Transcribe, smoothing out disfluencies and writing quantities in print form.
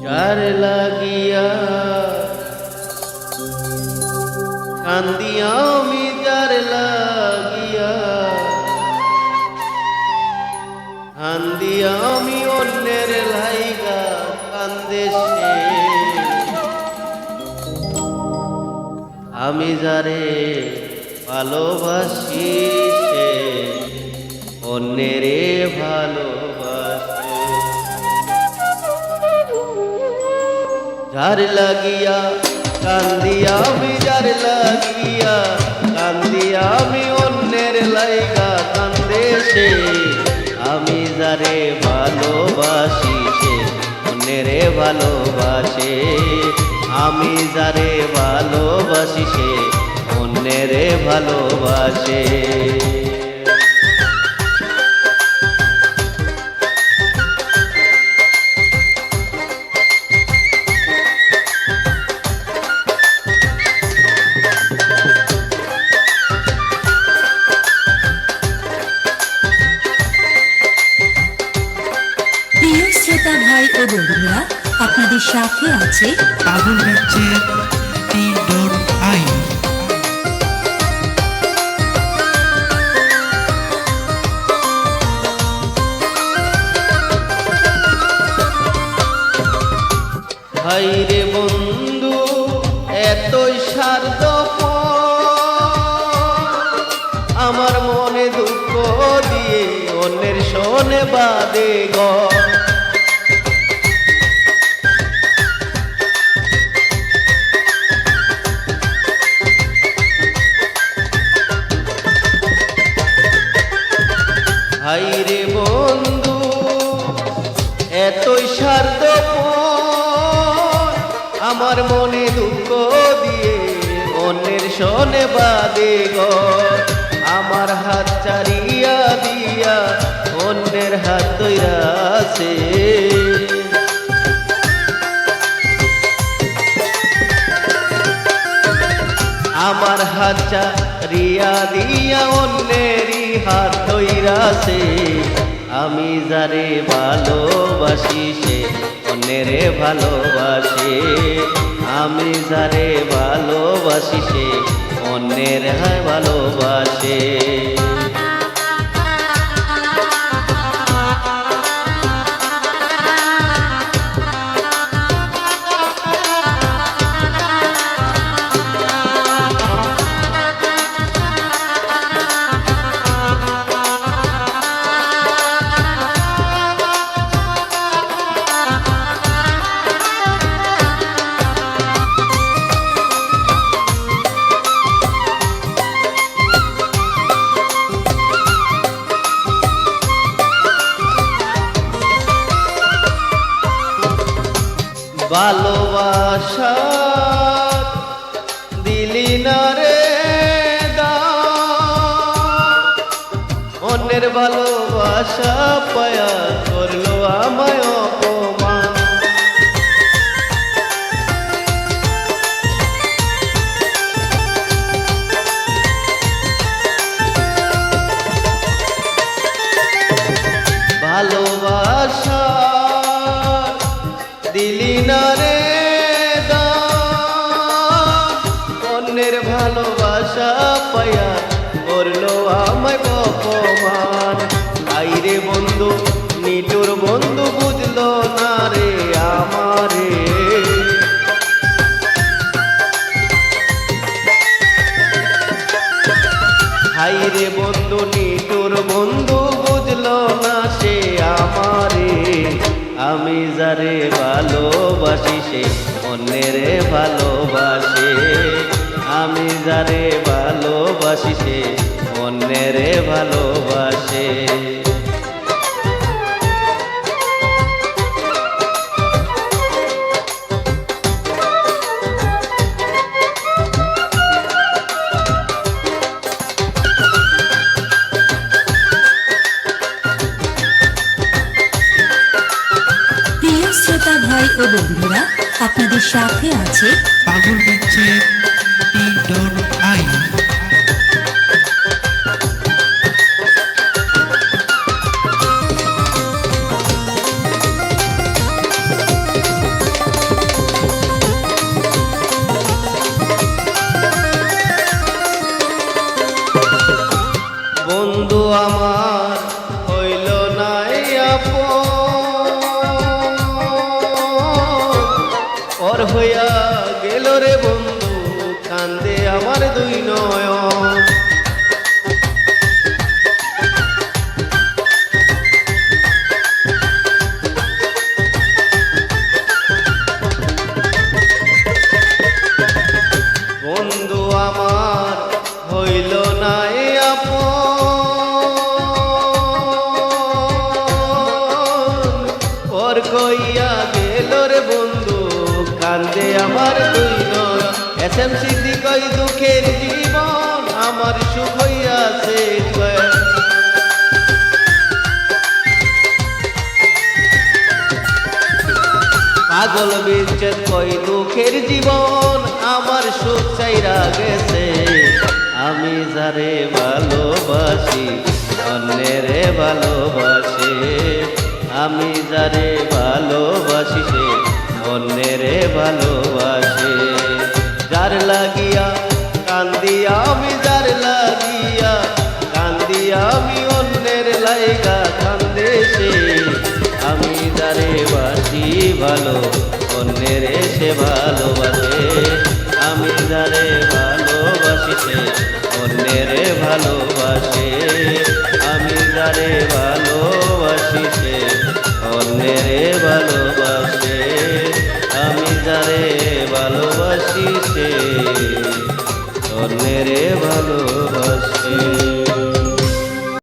যার লাগিয়া কান্দি আমি, যার লাগিয়া কান্দি আমি, অন্যের লাইগা কান্দে সে। আমি যারে ভালোবাসি সে অন্যেরে ভালোবাসে। যার লাগিয়া কান্দি আমি, যার লাগিয়া কান্দি আমি, অন্যের লাইগা কান্দে সে। আমি যারে ভালোবাসি সে অন্যেরে ভালোবাসে। আমি যারে ভালোবাসি সে অন্যেরে ভালোবাসে। প্রিয় শ্রোতা ভাই ও বন্ধুরা, আপনাদের সাথে আছে পাগল T.I। হাইরে বন্ধু এতই স্বার্থপর, আমার মনে দুঃখ দিয়ে অন্যের শোনে বাদে গো। হাইরে বন্ধু এতই স্বার্থপর, আমার মনে দুঃখ দিয়ে অন্যের শোনে বাদে গো। আমার হাত চারিয়া দিয়া অন্যের হাত তৈরা আছে। আমার হাত চারিয়া দিয়া অন্যেরই হাত ধইরাছে। আমি যারে ভালোবাসি সে অন্যেরে ভালোবাসে। আমি যারে ভালোবাসি সে অন্যের ভালোবাসে। ভালোবাসা দিলি না রে দান, অন্যের ভালোবাসা পায়া করলো আমায় অপমান। ভালোবাসা দিলি না রে দান, অন্যের ভালোবাসা পায়া করলো আমায় অপমান। আইরে বন্ধু নিটুর বন্ধু বুঝলো না রে আমারে। হাইরে বন্ধু নিটুর বন্ধু বুঝলো না সে আমারে। আমি যারে ভালোবাসি সে অন্যেরে ভালোবাসে। আমি যারে ভালোবাসি সে অন্যেরে ভালোবাসে। প্রিয় শ্রোতা ভাই ও বন্ধুরা, আপনাদের সাথে আছে পাগল T.I। হইয়া গেল রে বন্ধু কান্দে আমার দুই নয়ন বন্ধু আমার হইল না এ আপন পর কইয়া গেল রে বন্ধু কান্দে আমার দুই নয়ন এসএম সিদ্ধি কই দুঃখের জীবন আমার সুখ হইয়াছে জয় পাগল বিচ্ছেদ কই দুঃখের জীবন আমার সুখ চাইরা গেছে আমি যারে ভালোবাসি অন্যেরে ভালোবাসে আমি যারে ভালোবাসি সে অন্যেরে ভালোবাসে যার লাগিয়া কান্দিয়া আমি যার লাগিয়া কান্দিয়া আমি অন্যের লাইগা কান্দে সে আমি যারে বাসি ভালো অন্যের সে ভালোবাসে আমি যারে ভালোবাসি সে অন্যের ভালোবাসে আমি যারে ভালোবাসি সে অন্যের ভালোবাসে আমি যারে ভালোবাসি সে অন্যের ভালোবাসে